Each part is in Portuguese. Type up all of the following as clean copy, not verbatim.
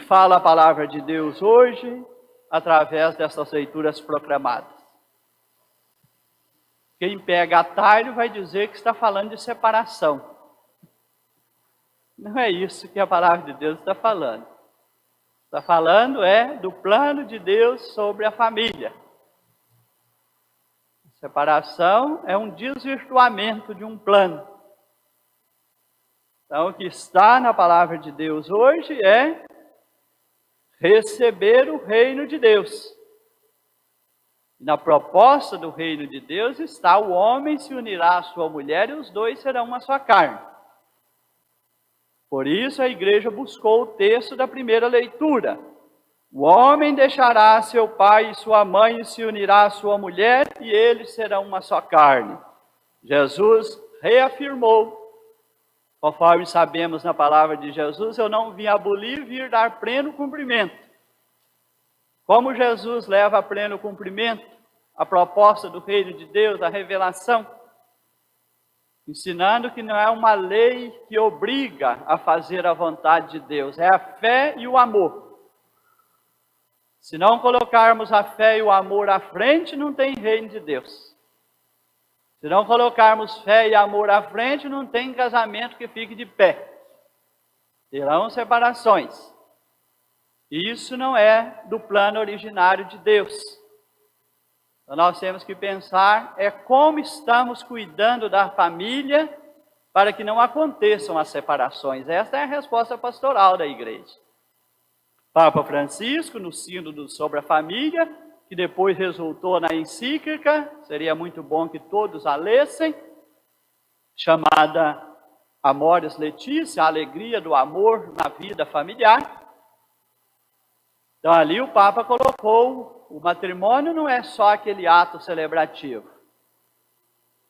fala a palavra de Deus hoje através dessas leituras proclamadas? Quem pega atalho vai dizer que está falando de separação. Não é isso que a palavra de Deus está falando. Está falando do plano de Deus sobre a família. Separação é um desvirtuamento de um plano. Então, o que está na palavra de Deus hoje é receber o reino de Deus. Na proposta do reino de Deus está: o homem se unirá à sua mulher e os dois serão uma só carne. Por isso a igreja buscou o texto da primeira leitura. O homem deixará seu pai e sua mãe e se unirá à sua mulher e eles serão uma só carne. Jesus reafirmou, conforme sabemos na palavra de Jesus: eu não vim abolir, vim dar pleno cumprimento. Como Jesus leva a pleno cumprimento a proposta do reino de Deus, a revelação? Ensinando que não é uma lei que obriga a fazer a vontade de Deus, é a fé e o amor. Se não colocarmos a fé e o amor à frente, não tem reino de Deus. Se não colocarmos fé e amor à frente, não tem casamento que fique de pé. Terão separações. Isso não é do plano originário de Deus. Então nós temos que pensar como estamos cuidando da família para que não aconteçam as separações. Esta é a resposta pastoral da igreja. Papa Francisco, no sínodo sobre a família, que depois resultou na encíclica, seria muito bom que todos a lessem, chamada Amoris Laetitia, a alegria do amor na vida familiar. Então ali o Papa colocou: o matrimônio não é só aquele ato celebrativo.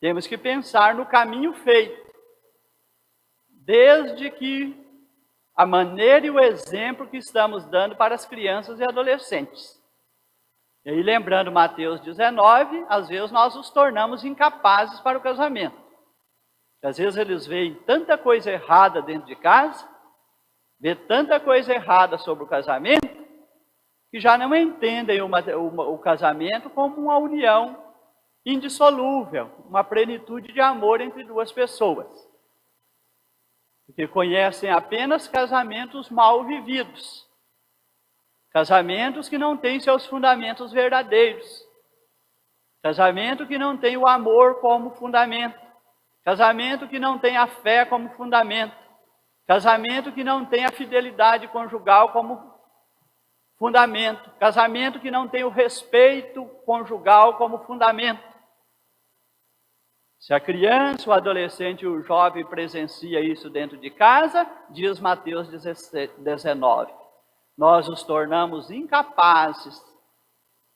Temos que pensar no caminho feito, desde que a maneira e o exemplo que estamos dando para as crianças e adolescentes. E aí, lembrando Mateus 19, às vezes nós os tornamos incapazes para o casamento. Às vezes eles veem tanta coisa errada dentro de casa, vê tanta coisa errada sobre o casamento, que já não entendem o casamento como uma união indissolúvel, uma plenitude de amor entre duas pessoas. Porque conhecem apenas casamentos mal vividos, casamentos que não têm seus fundamentos verdadeiros, casamento que não tem o amor como fundamento, casamento que não tem a fé como fundamento, casamento que não tem a fidelidade conjugal como fundamento, casamento que não tem o respeito conjugal como fundamento. Se a criança, o adolescente e o jovem presencia isso dentro de casa, diz Mateus 19, nós os tornamos incapazes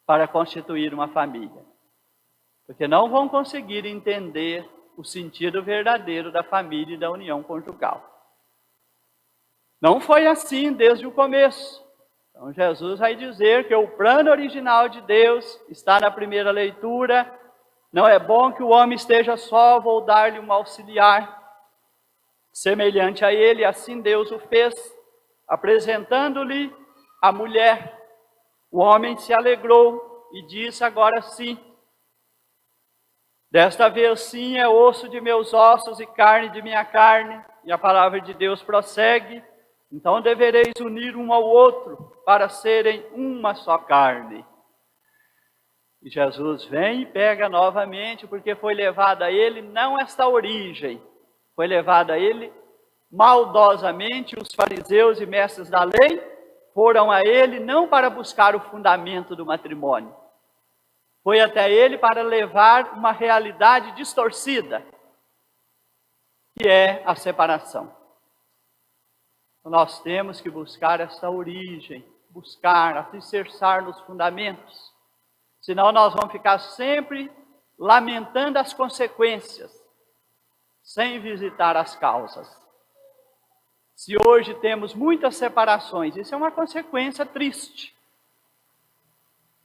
para constituir uma família, porque não vão conseguir entender o sentido verdadeiro da família e da união conjugal. Não foi assim desde o começo. Então Jesus vai dizer que o plano original de Deus está na primeira leitura. Não é bom que o homem esteja só, vou dar-lhe um auxiliar semelhante a ele. Assim Deus o fez, apresentando-lhe a mulher. O homem se alegrou e disse: agora sim, desta vez sim, é osso de meus ossos e carne de minha carne. E a palavra de Deus prossegue: então devereis unir um ao outro para serem uma só carne. E Jesus vem e pega novamente, porque foi levado a ele não esta origem, foi levado a ele maldosamente. Os fariseus e mestres da lei foram a ele não para buscar o fundamento do matrimônio, foi até ele para levar uma realidade distorcida, que é a separação. Nós temos que buscar essa origem, buscar, alicerçar nos fundamentos. Senão nós vamos ficar sempre lamentando as consequências, sem visitar as causas. Se hoje temos muitas separações, isso é uma consequência triste.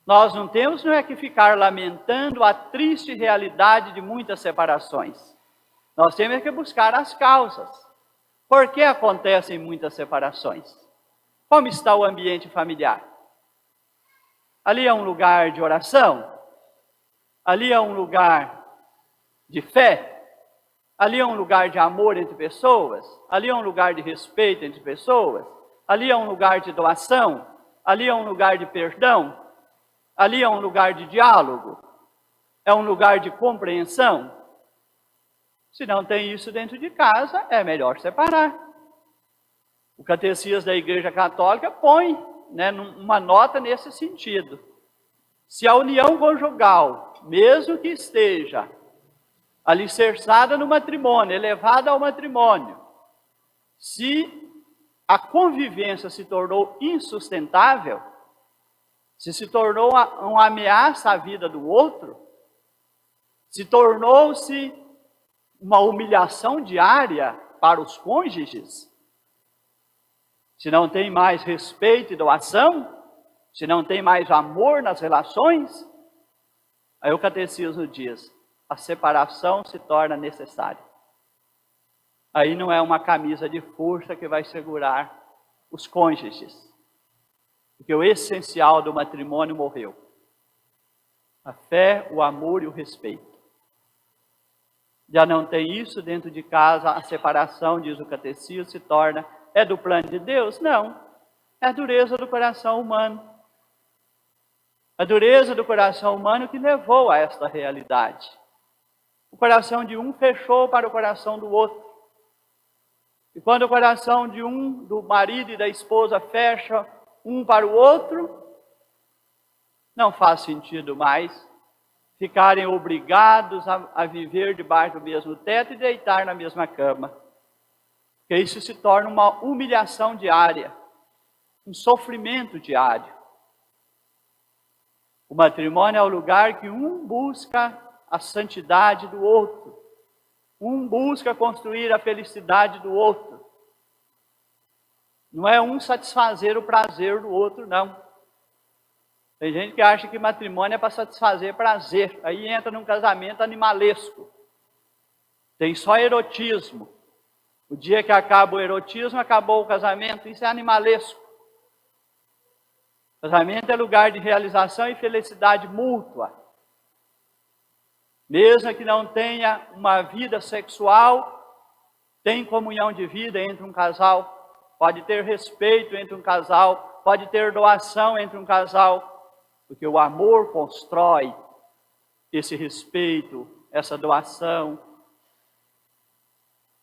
Nós não temos que ficar lamentando a triste realidade de muitas separações. Nós temos que buscar as causas. Por que acontecem muitas separações? Como está o ambiente familiar? Ali é um lugar de oração? Ali é um lugar de fé? Ali é um lugar de amor entre pessoas? Ali é um lugar de respeito entre pessoas? Ali é um lugar de doação? Ali é um lugar de perdão? Ali é um lugar de diálogo? É um lugar de compreensão? Se não tem isso dentro de casa, é melhor separar. O Catecismo da Igreja Católica põe, uma nota nesse sentido. Se a união conjugal, mesmo que esteja alicerçada no matrimônio, elevada ao matrimônio, se a convivência se tornou insustentável, se tornou uma ameaça à vida do outro, se tornou-se uma humilhação diária para os cônjuges, se não tem mais respeito e doação, se não tem mais amor nas relações, aí o Catecismo diz, a separação se torna necessária. Aí não é uma camisa de força que vai segurar os cônjuges, porque o essencial do matrimônio morreu. A fé, o amor e o respeito. Já não tem isso dentro de casa, a separação, diz o Catecismo, se torna, é do plano de Deus? Não, é a dureza do coração humano. A dureza do coração humano que levou a esta realidade. O coração de um fechou para o coração do outro. E quando o coração de um, do marido e da esposa, fecha um para o outro, não faz sentido mais ficarem obrigados a viver debaixo do mesmo teto e deitar na mesma cama. Porque isso se torna uma humilhação diária, um sofrimento diário. O matrimônio é o lugar que um busca a santidade do outro. Um busca construir a felicidade do outro. Não é um satisfazer o prazer do outro, não. Tem gente que acha que matrimônio é para satisfazer prazer. Aí entra num casamento animalesco. Tem só erotismo. O dia que acaba o erotismo, acabou o casamento. Isso é animalesco. Casamento é lugar de realização e felicidade mútua. Mesmo que não tenha uma vida sexual, tem comunhão de vida entre um casal, pode ter respeito entre um casal, pode ter doação entre um casal, porque o amor constrói esse respeito, essa doação.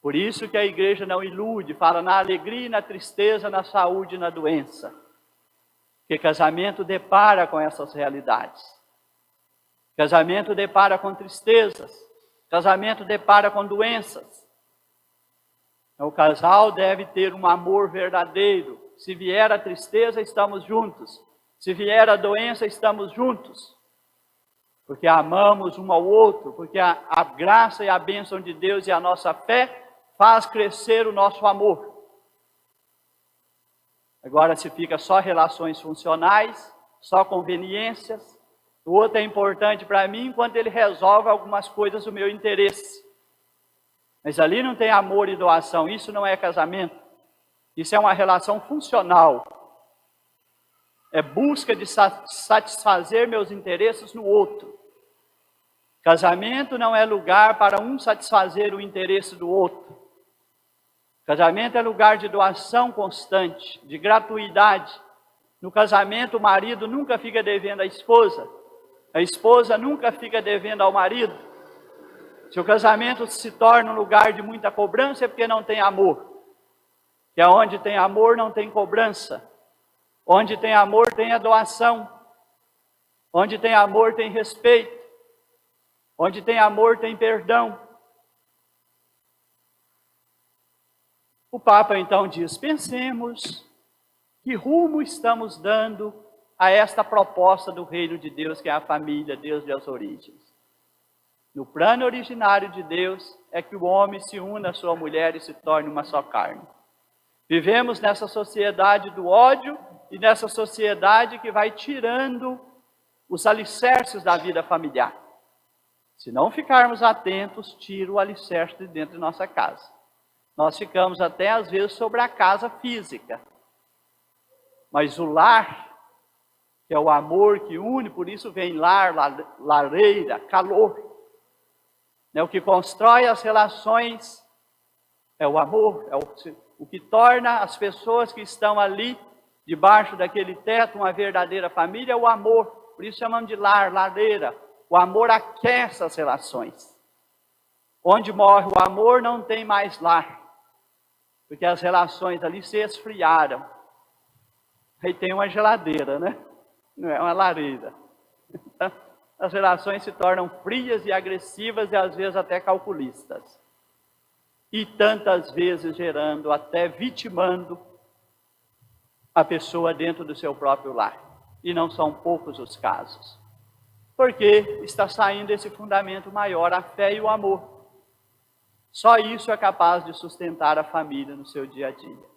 Por isso que a igreja não ilude, fala na alegria e na tristeza, na saúde e na doença. Porque casamento depara com essas realidades. Casamento depara com tristezas. Casamento depara com doenças. Então, o casal deve ter um amor verdadeiro. Se vier a tristeza, estamos juntos. Se vier a doença, estamos juntos. Porque amamos um ao outro. Porque a graça e a bênção de Deus e a nossa fé faz crescer o nosso amor. Agora, se fica só relações funcionais, só conveniências, o outro é importante para mim enquanto ele resolve algumas coisas do meu interesse. Mas ali não tem amor e doação, isso não é casamento. Isso é uma relação funcional. É busca de satisfazer meus interesses no outro. Casamento não é lugar para um satisfazer o interesse do outro. Casamento é lugar de doação constante, de gratuidade. No casamento, o marido nunca fica devendo à esposa. A esposa nunca fica devendo ao marido. Se o casamento se torna um lugar de muita cobrança, é porque não tem amor. Que onde tem amor, não tem cobrança. Onde tem amor, tem a doação. Onde tem amor, tem respeito. Onde tem amor, tem perdão. O Papa então diz, pensemos que rumo estamos dando a esta proposta do reino de Deus, que é a família, Deus das origens. No plano originário de Deus, é que o homem se una à sua mulher e se torne uma só carne. Vivemos nessa sociedade do ódio e nessa sociedade que vai tirando os alicerces da vida familiar. Se não ficarmos atentos, tira o alicerce de dentro de nossa casa. Nós ficamos até às vezes sobre a casa física. Mas o lar, que é o amor que une, por isso vem lar, lareira, calor. O que constrói as relações é o amor, é o que torna as pessoas que estão ali, debaixo daquele teto, uma verdadeira família, é o amor. Por isso chamamos de lar, lareira. O amor aquece as relações. Onde morre o amor, não tem mais lar. Porque as relações ali se esfriaram. Aí tem uma geladeira, né? Não é uma lareira. As relações se tornam frias e agressivas e às vezes até calculistas. E tantas vezes gerando, até vitimando a pessoa dentro do seu próprio lar. E não são poucos os casos. Porque está saindo esse fundamento maior, a fé e o amor. Só isso é capaz de sustentar a família no seu dia a dia.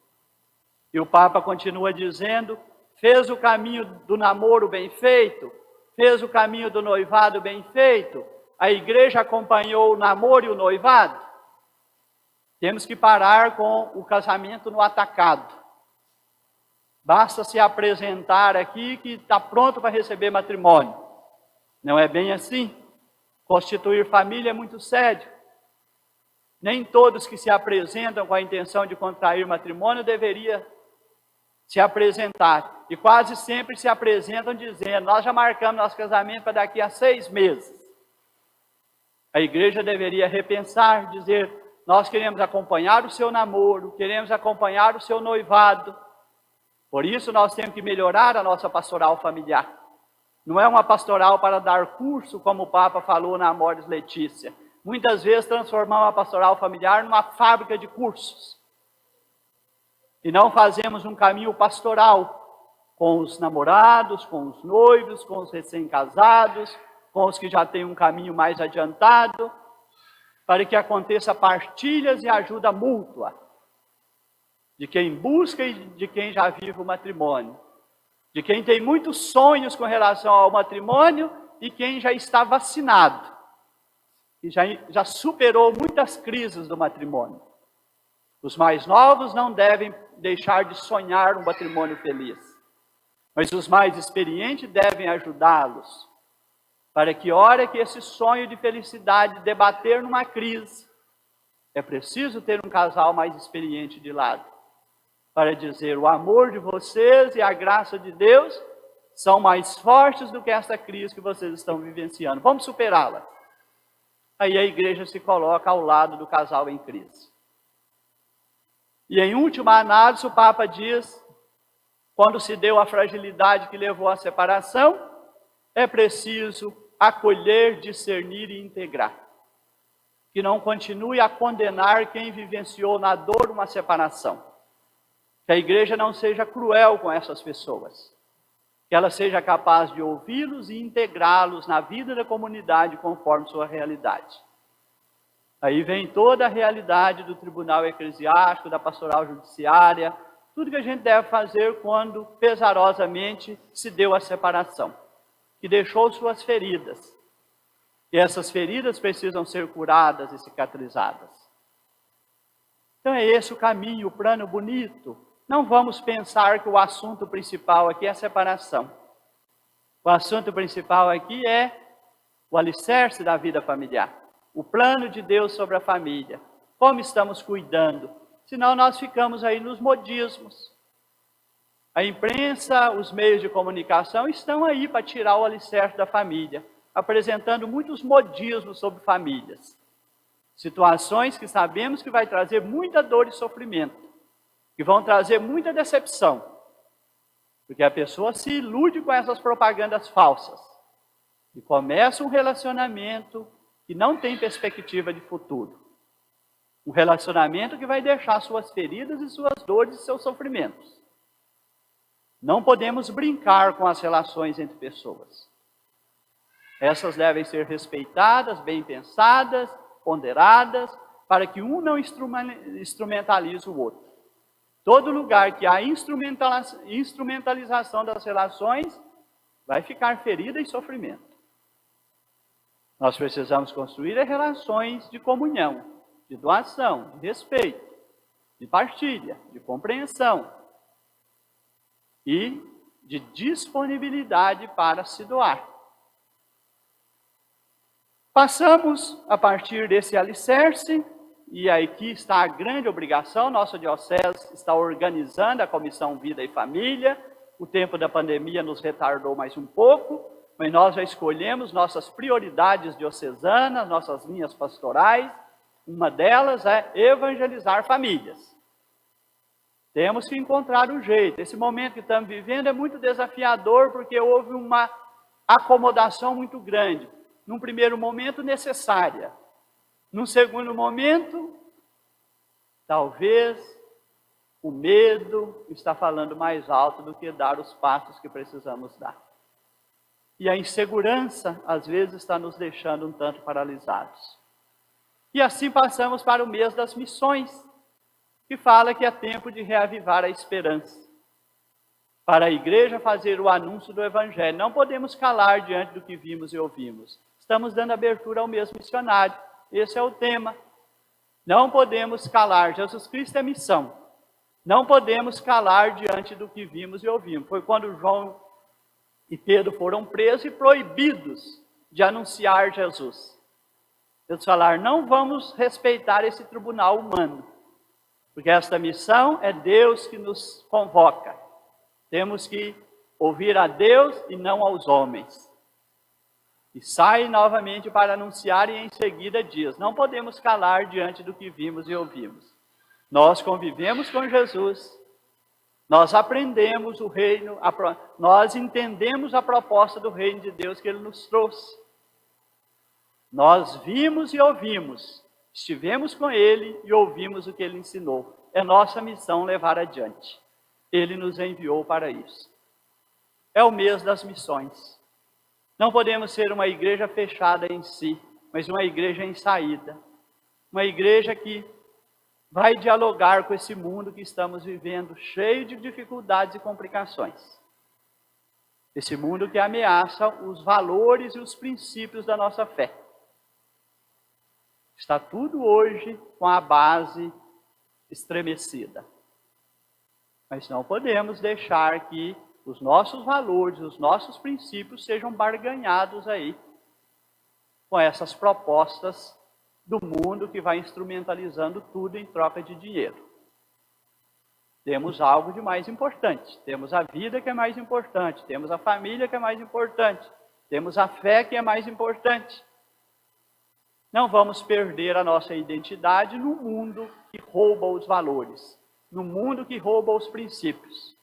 E o Papa continua dizendo, fez o caminho do namoro bem feito, fez o caminho do noivado bem feito, a igreja acompanhou o namoro e o noivado. Temos que parar com o casamento no atacado. Basta se apresentar aqui que está pronto para receber matrimônio. Não é bem assim. Constituir família é muito sério. Nem todos que se apresentam com a intenção de contrair matrimônio deveria se apresentar. E quase sempre se apresentam dizendo, nós já marcamos nosso casamento para daqui a 6 meses. A igreja deveria repensar, dizer, nós queremos acompanhar o seu namoro, queremos acompanhar o seu noivado. Por isso nós temos que melhorar a nossa pastoral familiar. Não é uma pastoral para dar curso, como o Papa falou na Amoris Laetitia. Muitas vezes transformamos a pastoral familiar numa fábrica de cursos. E não fazemos um caminho pastoral com os namorados, com os noivos, com os recém-casados, com os que já têm um caminho mais adiantado, para que aconteça partilhas e ajuda mútua de quem busca e de quem já vive o matrimônio, de quem tem muitos sonhos com relação ao matrimônio e quem já está vacinado. E já superou muitas crises do matrimônio. Os mais novos não devem deixar de sonhar um matrimônio feliz. Mas os mais experientes devem ajudá-los. Para que, hora que esse sonho de felicidade debater numa crise, é preciso ter um casal mais experiente de lado. Para dizer, o amor de vocês e a graça de Deus são mais fortes do que essa crise que vocês estão vivenciando. Vamos superá-la. Aí a igreja se coloca ao lado do casal em crise. E em última análise, o Papa diz, quando se deu a fragilidade que levou à separação, é preciso acolher, discernir e integrar. Que não continue a condenar quem vivenciou na dor uma separação. Que a igreja não seja cruel com essas pessoas. Que ela seja capaz de ouvi-los e integrá-los na vida da comunidade conforme sua realidade. Aí vem toda a realidade do tribunal eclesiástico, da pastoral judiciária, tudo que a gente deve fazer quando pesarosamente se deu a separação, que deixou suas feridas. E essas feridas precisam ser curadas e cicatrizadas. Então é esse o caminho, o plano bonito. Não vamos pensar que o assunto principal aqui é a separação. O assunto principal aqui é o alicerce da vida familiar. O plano de Deus sobre a família. Como estamos cuidando? Senão nós ficamos aí nos modismos. A imprensa, os meios de comunicação estão aí para tirar o alicerce da família, apresentando muitos modismos sobre famílias. Situações que sabemos que vai trazer muita dor e sofrimento, que vão trazer muita decepção, porque a pessoa se ilude com essas propagandas falsas e começa um relacionamento que não tem perspectiva de futuro. Um relacionamento que vai deixar suas feridas e suas dores e seus sofrimentos. Não podemos brincar com as relações entre pessoas. Essas devem ser respeitadas, bem pensadas, ponderadas, para que um não instrumentalize o outro. Todo lugar que há instrumentalização das relações, vai ficar ferida e sofrimento. Nós precisamos construir relações de comunhão, de doação, de respeito, de partilha, de compreensão. e de disponibilidade para se doar. Passamos a partir desse alicerce, e aqui está a grande obrigação, nossa diocese está organizando a Comissão Vida e Família. O tempo da pandemia nos retardou mais um pouco, mas nós já escolhemos nossas prioridades diocesanas, nossas linhas pastorais. Uma delas é evangelizar famílias. Temos que encontrar um jeito. Esse momento que estamos vivendo é muito desafiador, porque houve uma acomodação muito grande. Num primeiro momento, necessária. Num segundo momento, talvez o medo está falando mais alto do que dar os passos que precisamos dar. E a insegurança, às vezes, está nos deixando um tanto paralisados. E assim passamos para o mês das missões, que fala que é tempo de reavivar a esperança. Para a igreja fazer o anúncio do Evangelho. Não podemos calar diante do que vimos e ouvimos. Estamos dando abertura ao mês missionário. Esse é o tema. Não podemos calar. Jesus Cristo é missão. Não podemos calar diante do que vimos e ouvimos. Foi quando João e Pedro foram presos e proibidos de anunciar Jesus. Eles falaram, não vamos respeitar esse tribunal humano, porque esta missão é Deus que nos convoca. Temos que ouvir a Deus e não aos homens. E sai novamente para anunciar e em seguida diz, não podemos calar diante do que vimos e ouvimos. Nós convivemos com Jesus, nós aprendemos o reino, nós entendemos a proposta do reino de Deus que Ele nos trouxe. Nós vimos e ouvimos, estivemos com Ele e ouvimos o que Ele ensinou. É nossa missão levar adiante. Ele nos enviou para isso. É o mês das missões. Não podemos ser uma igreja fechada em si, mas uma igreja em saída. Uma igreja que vai dialogar com esse mundo que estamos vivendo, cheio de dificuldades e complicações. Esse mundo que ameaça os valores e os princípios da nossa fé. Está tudo hoje com a base estremecida. Mas não podemos deixar que os nossos valores, os nossos princípios sejam barganhados aí com essas propostas do mundo que vai instrumentalizando tudo em troca de dinheiro. Temos algo de mais importante. Temos a vida que é mais importante. Temos a família que é mais importante. Temos a fé que é mais importante. Não vamos perder a nossa identidade no mundo que rouba os valores, no mundo que rouba os princípios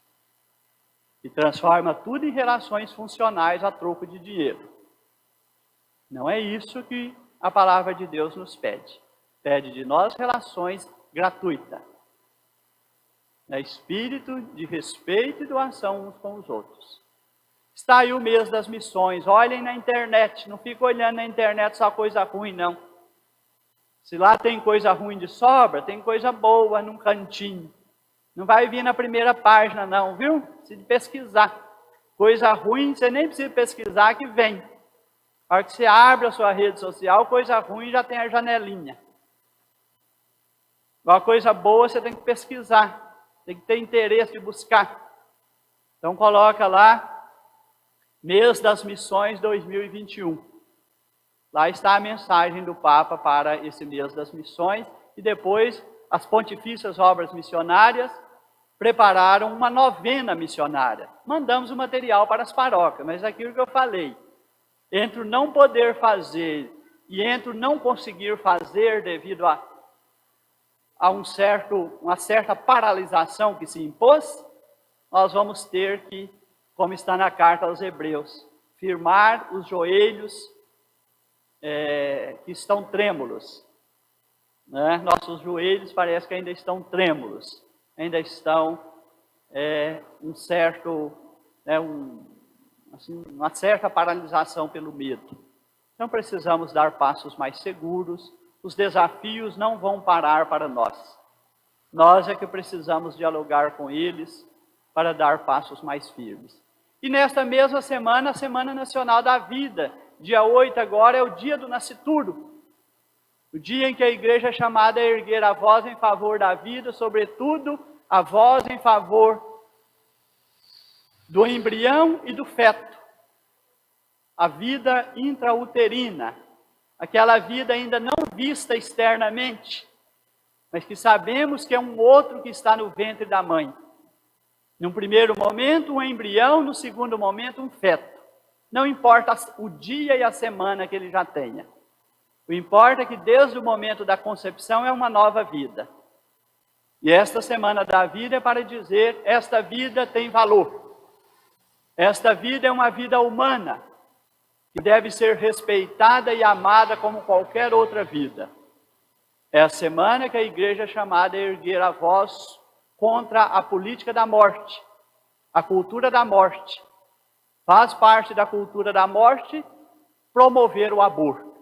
e transforma tudo em relações funcionais a troco de dinheiro. Não é isso que a palavra de Deus nos pede. Pede de nós relações gratuitas, espírito de respeito e doação uns com os outros. Está aí o mês das missões. Olhem na internet, não fica olhando na internet só coisa ruim, não. Se lá tem coisa ruim de sobra, tem coisa boa num cantinho. Não vai vir na primeira página, não, viu? Precisa pesquisar. Coisa ruim, você nem precisa pesquisar, que vem. A hora que você abre a sua rede social, coisa ruim já tem a janelinha. Uma coisa boa você tem que pesquisar, tem que ter interesse de buscar. Então coloca lá, mês das missões 2021. Lá está a mensagem do Papa para esse mês das missões. E depois, as Pontifícias Obras Missionárias prepararam uma novena missionária. Mandamos o material para as paróquias, mas aquilo que eu falei, entre o não poder fazer e entre o não conseguir fazer devido a uma certa paralisação que se impôs, nós vamos ter que, como está na carta aos Hebreus, firmar os joelhos que estão trêmulos. Né? Nossos joelhos parece que ainda estão trêmulos, ainda estão uma certa paralisação pelo medo. Então precisamos dar passos mais seguros. Os desafios não vão parar para nós. Nós é que precisamos dialogar com eles para dar passos mais firmes. E nesta mesma semana, a Semana Nacional da Vida, dia 8 agora é o dia do nascituro. O dia em que a igreja é chamada a erguer a voz em favor da vida, sobretudo a voz em favor do embrião e do feto, a vida intrauterina, aquela vida ainda não vista externamente, mas que sabemos que é um outro que está no ventre da mãe. Num primeiro momento, um embrião, no segundo momento, um feto. Não importa o dia e a semana que ele já tenha. O importa é que desde o momento da concepção é uma nova vida. E esta semana da vida é para dizer, esta vida tem valor. Esta vida é uma vida humana, que deve ser respeitada e amada como qualquer outra vida. É a semana que a igreja é chamada a erguer a voz contra a política da morte, a cultura da morte. Faz parte da cultura da morte promover o aborto.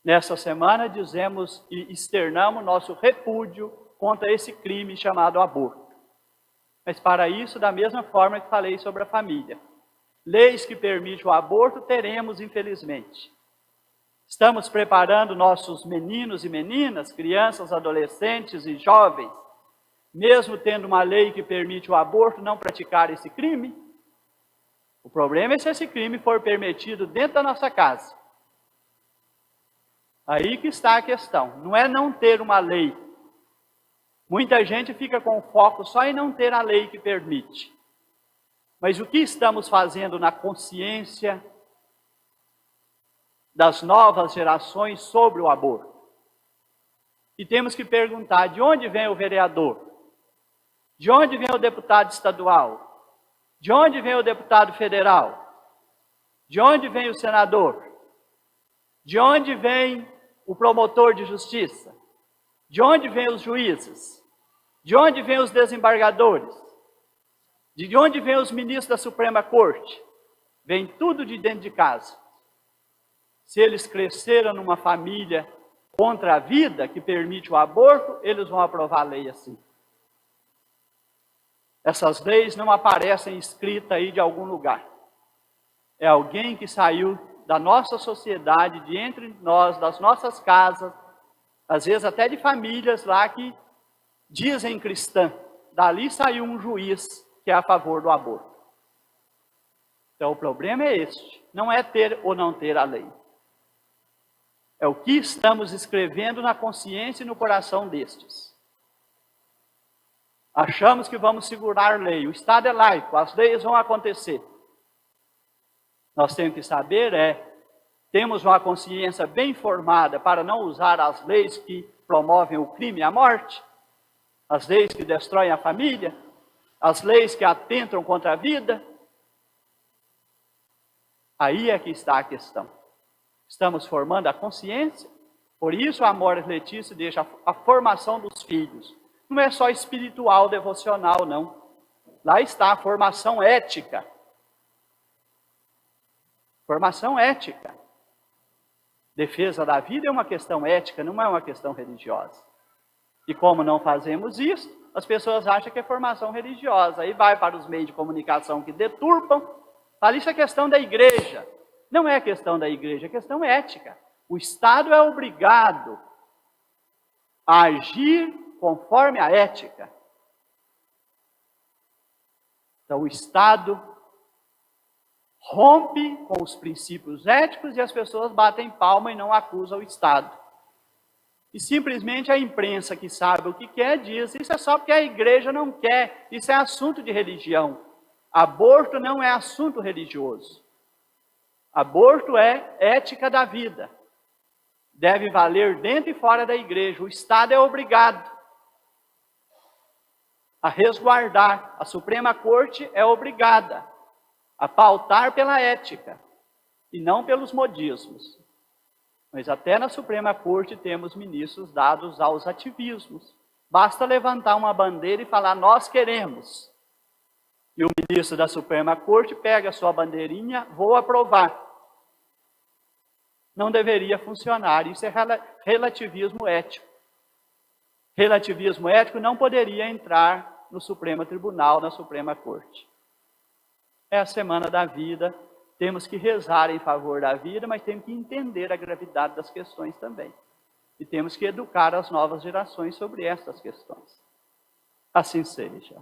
Nessa semana dizemos e externamos nosso repúdio contra esse crime chamado aborto. Mas para isso, da mesma forma que falei sobre a família, leis que permitem o aborto teremos, infelizmente. Estamos preparando nossos meninos e meninas, crianças, adolescentes e jovens, mesmo tendo uma lei que permite o aborto, não praticar esse crime? O problema é se esse crime for permitido dentro da nossa casa. Aí que está a questão. Não é não ter uma lei. Muita gente fica com foco só em não ter a lei que permite. Mas o que estamos fazendo na consciência das novas gerações sobre o aborto? E temos que perguntar, de onde vem o vereador? De onde vem o deputado estadual? De onde vem o deputado federal? De onde vem o senador? De onde vem o promotor de justiça? De onde vem os juízes? De onde vem os desembargadores? De onde vem os ministros da Suprema Corte? Vem tudo de dentro de casa. Se eles cresceram numa família contra a vida, que permite o aborto, eles vão aprovar a lei assim. Essas leis não aparecem escritas aí de algum lugar. É alguém que saiu da nossa sociedade, de entre nós, das nossas casas, às vezes até de famílias lá que dizem cristã. Dali saiu um juiz que é a favor do aborto. Então o problema é este, não é ter ou não ter a lei. É o que estamos escrevendo na consciência e no coração destes. Achamos que vamos segurar a lei, o Estado é laico, as leis vão acontecer. Nós temos que saber temos uma consciência bem formada para não usar as leis que promovem o crime e a morte, as leis que destroem a família, as leis que atentam contra a vida. Aí é que está a questão. Estamos formando a consciência, por isso a Amores Letícia deixa a formação dos filhos. Não é só espiritual, devocional, não. Lá está a formação ética. Formação ética. Defesa da vida é uma questão ética, não é uma questão religiosa. E como não fazemos isso, as pessoas acham que é formação religiosa. Aí vai para os meios de comunicação que deturpam. Fala, isso é questão da igreja. Não é questão da igreja, é questão ética. O Estado é obrigado a agir conforme a ética. Então o Estado rompe com os princípios éticos e as pessoas batem palma e não acusam o Estado. E simplesmente a imprensa que sabe o que quer diz, isso é só porque a igreja não quer, isso é assunto de religião. Aborto não é assunto religioso. Aborto é ética da vida. Deve valer dentro e fora da igreja. O Estado é obrigado a resguardar. A Suprema Corte é obrigada a pautar pela ética e não pelos modismos. Mas até na Suprema Corte temos ministros dados aos ativismos. Basta levantar uma bandeira e falar, nós queremos. E o ministro da Suprema Corte pega a sua bandeirinha, vou aprovar. Não deveria funcionar, isso é relativismo ético. Relativismo ético não poderia entrar no Supremo Tribunal, na Suprema Corte. É a semana da vida, temos que rezar em favor da vida, mas temos que entender a gravidade das questões também. E temos que educar as novas gerações sobre estas questões. Assim seja.